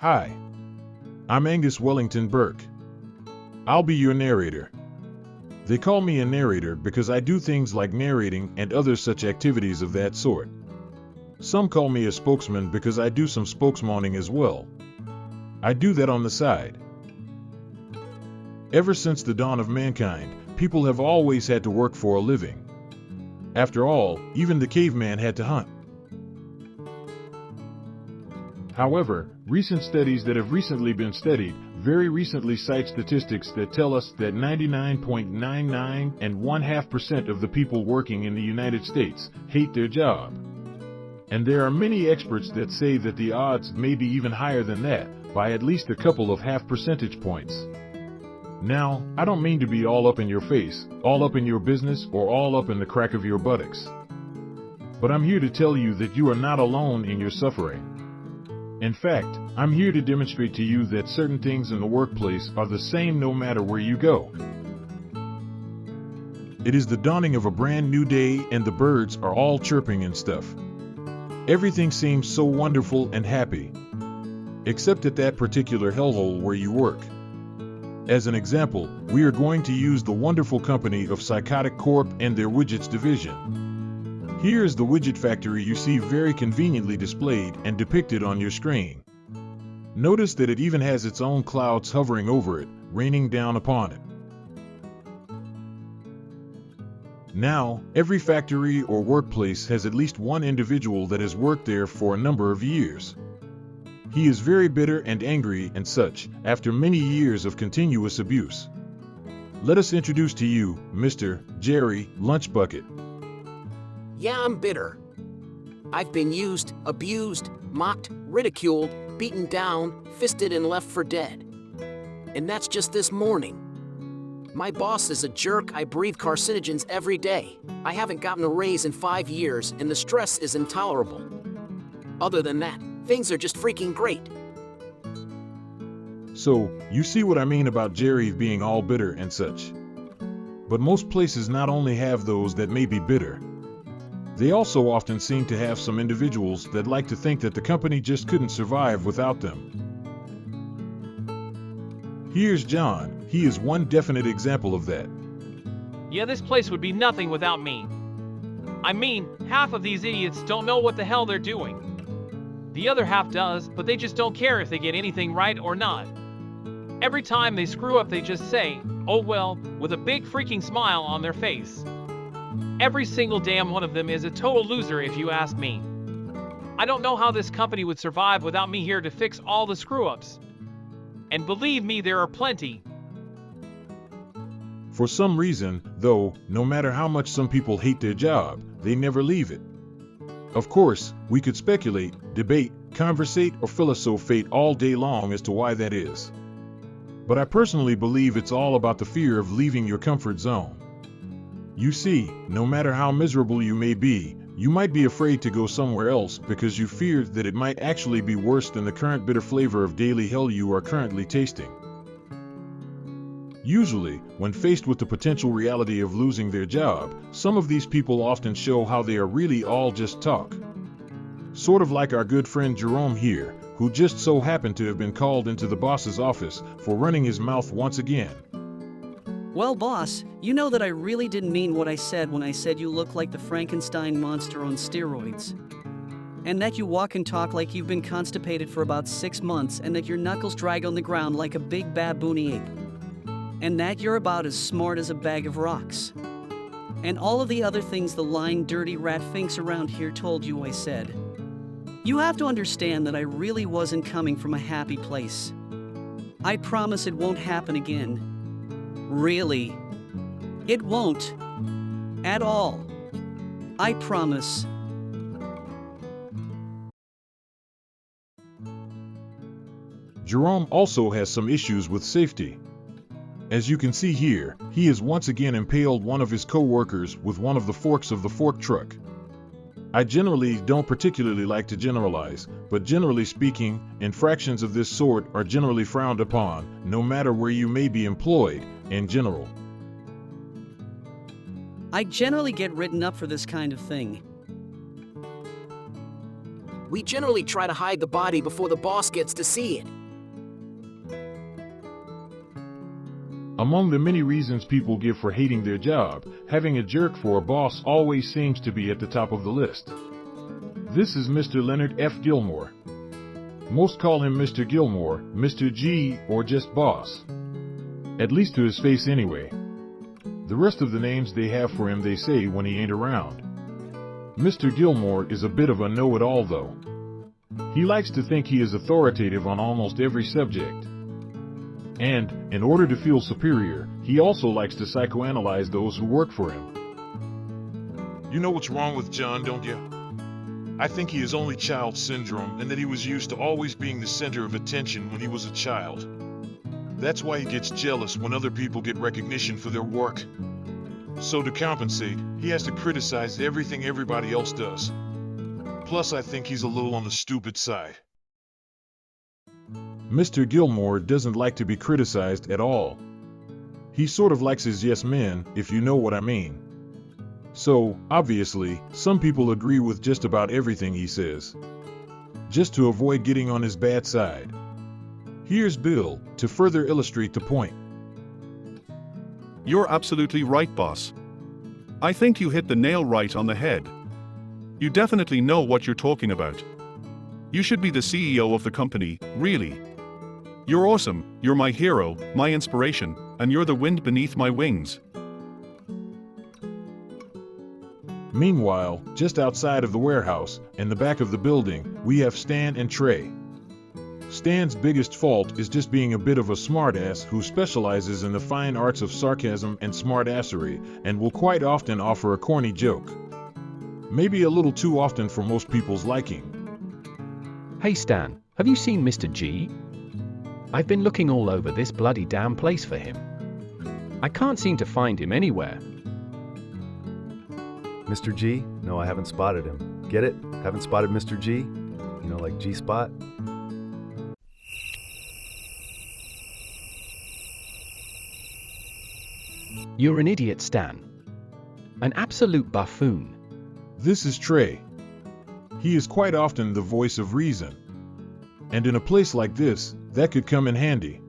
Hi, I'm Angus Wellington Burke. I'll be your narrator. They call me a narrator because I do things like narrating and other such activities of that sort. Some call me a spokesman because I do some spokesmoning as well. I do that on the side. Ever since the dawn of mankind, people have always had to work for a living. After all, even the caveman had to hunt. However, recent studies that have recently been studied very recently cite statistics that tell us that 99.99 and 1/2% of the people working in the United States hate their job. And there are many experts that say that the odds may be even higher than that, by at least a couple of half percentage points. Now, I don't mean to be all up in your face, all up in your business, or all up in the crack of your buttocks. But I'm here to tell you that you are not alone in your suffering. In fact, I'm here to demonstrate to you that certain things in the workplace are the same no matter where you go. It is the dawning of a brand new day and the birds are all chirping and stuff. Everything seems so wonderful and happy. Except at that particular hellhole where you work. As an example, we are going to use the wonderful company of PsychotiCorp and their widgets division. Here is the widget factory you see very conveniently displayed and depicted on your screen. Notice that it even has its own clouds hovering over it, raining down upon it. Now, every factory or workplace has at least one individual that has worked there for a number of years. He is very bitter and angry and such, after many years of continuous abuse. Let us introduce to you, Mr. Jerry Lunchbucket. Yeah, I'm bitter. I've been used, abused, mocked, ridiculed, beaten down, fisted, and left for dead. And that's just this morning. My boss is a jerk. I breathe carcinogens every day. I haven't gotten a raise in 5 years, and the stress is intolerable. Other than that, things are just freaking great. So, you see what I mean about Jerry being all bitter and such. But most places not only have those that may be bitter, they also often seem to have some individuals that like to think that the company just couldn't survive without them. Here's John. He is one definite example of that. Yeah, this place would be nothing without me. I mean, half of these idiots don't know what the hell they're doing. The other half does, but they just don't care if they get anything right or not. Every time they screw up, they just say, "Oh well," with a big freaking smile on their face. Every single damn one of them is a total loser if you ask me. I don't know how this company would survive without me here to fix all the screw-ups. And believe me, there are plenty. For some reason, though, no matter how much some people hate their job, they never leave it. Of course, we could speculate, debate, conversate, or philosophate all day long as to why that is. But I personally believe it's all about the fear of leaving your comfort zone. You see, no matter how miserable you may be, you might be afraid to go somewhere else because you fear that it might actually be worse than the current bitter flavor of daily hell you are currently tasting. Usually, when faced with the potential reality of losing their job, some of these people often show how they are really all just talk. Sort of like our good friend Jerome here, who just so happened to have been called into the boss's office for running his mouth once again. Well, boss, you know that I really didn't mean what I said when I said you look like the Frankenstein monster on steroids. And that you walk and talk like you've been constipated for about 6 months, and that your knuckles drag on the ground like a big baboony ape. And that you're about as smart as a bag of rocks. And all of the other things the lying dirty rat finks around here told you I said. You have to understand that I really wasn't coming from a happy place. I promise it won't happen again. Really. It won't. At all. I promise. Jerome also has some issues with safety. As you can see here, he has once again impaled one of his co-workers with one of the forks of the fork truck. I generally don't particularly like to generalize, but generally speaking, infractions of this sort are generally frowned upon, no matter where you may be employed, in general. I generally get written up for this kind of thing. We generally try to hide the body before the boss gets to see it. Among the many reasons people give for hating their job, having a jerk for a boss always seems to be at the top of the list. This is Mr. Leonard F. Gilmore. Most call him Mr. Gilmore, Mr. G, or just boss. At least to his face anyway. The rest of the names they have for him they say when he ain't around. Mr. Gilmore is a bit of a know-it-all though. He likes to think he is authoritative on almost every subject. And, in order to feel superior, he also likes to psychoanalyze those who work for him. You know what's wrong with John, don't you? I think he has only child syndrome and that he was used to always being the center of attention when he was a child. That's why he gets jealous when other people get recognition for their work. So to compensate, he has to criticize everything everybody else does. Plus, I think he's a little on the stupid side. Mr. Gilmore doesn't like to be criticized at all. He sort of likes his yes men, if you know what I mean. So, obviously, some people agree with just about everything he says. Just to avoid getting on his bad side. Here's Bill, to further illustrate the point. You're absolutely right, boss. I think you hit the nail right on the head. You definitely know what you're talking about. You should be the CEO of the company, really. You're awesome, you're my hero, my inspiration, and you're the wind beneath my wings. Meanwhile, just outside of the warehouse, in the back of the building, we have Stan and Trey. Stan's biggest fault is just being a bit of a smartass who specializes in the fine arts of sarcasm and smartassery, and will quite often offer a corny joke. Maybe a little too often for most people's liking. Hey Stan, have you seen Mr. G? I've been looking all over this bloody damn place for him. I can't seem to find him anywhere. Mr. G? No, I haven't spotted him. Get it? Haven't spotted Mr. G? You know, like G-Spot? You're an idiot, Stan. An absolute buffoon. This is Trey. He is quite often the voice of reason. And in a place like this, that could come in handy.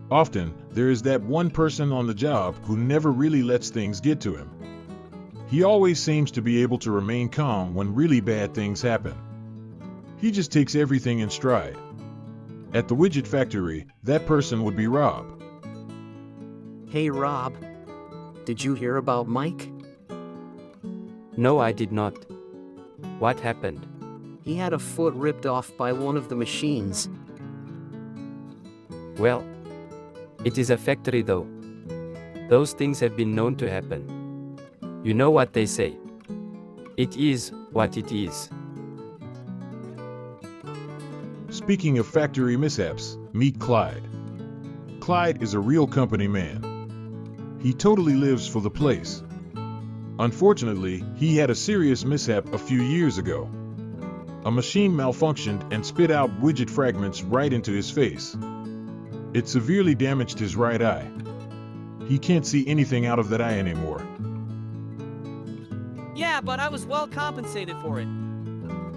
Often, there is that one person on the job who never really lets things get to him. He always seems to be able to remain calm when really bad things happen. He just takes everything in stride. At the widget factory, that person would be Rob. Hey Rob, did you hear about Mike? No, I did not. What happened? He had a foot ripped off by one of the machines. Well, it is a factory though. Those things have been known to happen. You know what they say. It is what it is. Speaking of factory mishaps, meet Clyde. Clyde is a real company man. He totally lives for the place. Unfortunately, he had a serious mishap a few years ago. A machine malfunctioned and spit out widget fragments right into his face. It severely damaged his right eye. He can't see anything out of that eye anymore. Yeah, but I was well compensated for it.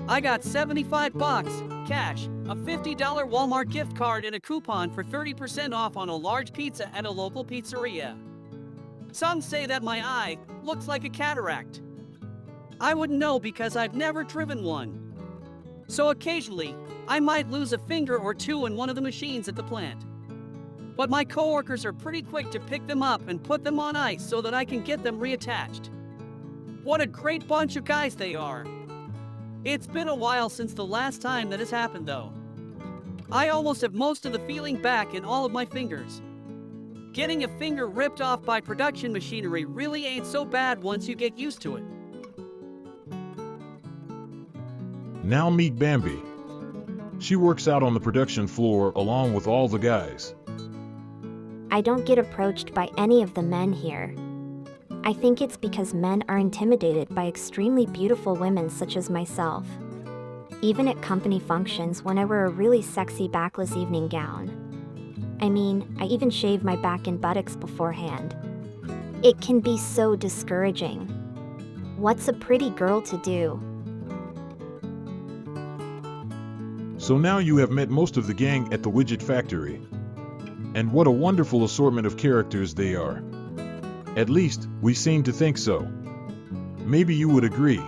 I got $75 cash, a $50 Walmart gift card, and a coupon for 30% off on a large pizza at a local pizzeria. Some say that my eye looks like a cataract. I wouldn't know because I've never driven one. So occasionally, I might lose a finger or two in one of the machines at the plant. But my coworkers are pretty quick to pick them up and put them on ice so that I can get them reattached. What a great bunch of guys they are. It's been a while since the last time that has happened though. I almost have most of the feeling back in all of my fingers. Getting a finger ripped off by production machinery really ain't so bad once you get used to it. Now meet Bambi. She works out on the production floor along with all the guys. I don't get approached by any of the men here. I think it's because men are intimidated by extremely beautiful women such as myself. Even at company functions when I wear a really sexy backless evening gown. I mean, I even shave my back and buttocks beforehand. It can be so discouraging. What's a pretty girl to do? So now you have met most of the gang at the widget factory. And what a wonderful assortment of characters they are. At least, we seem to think so. Maybe you would agree.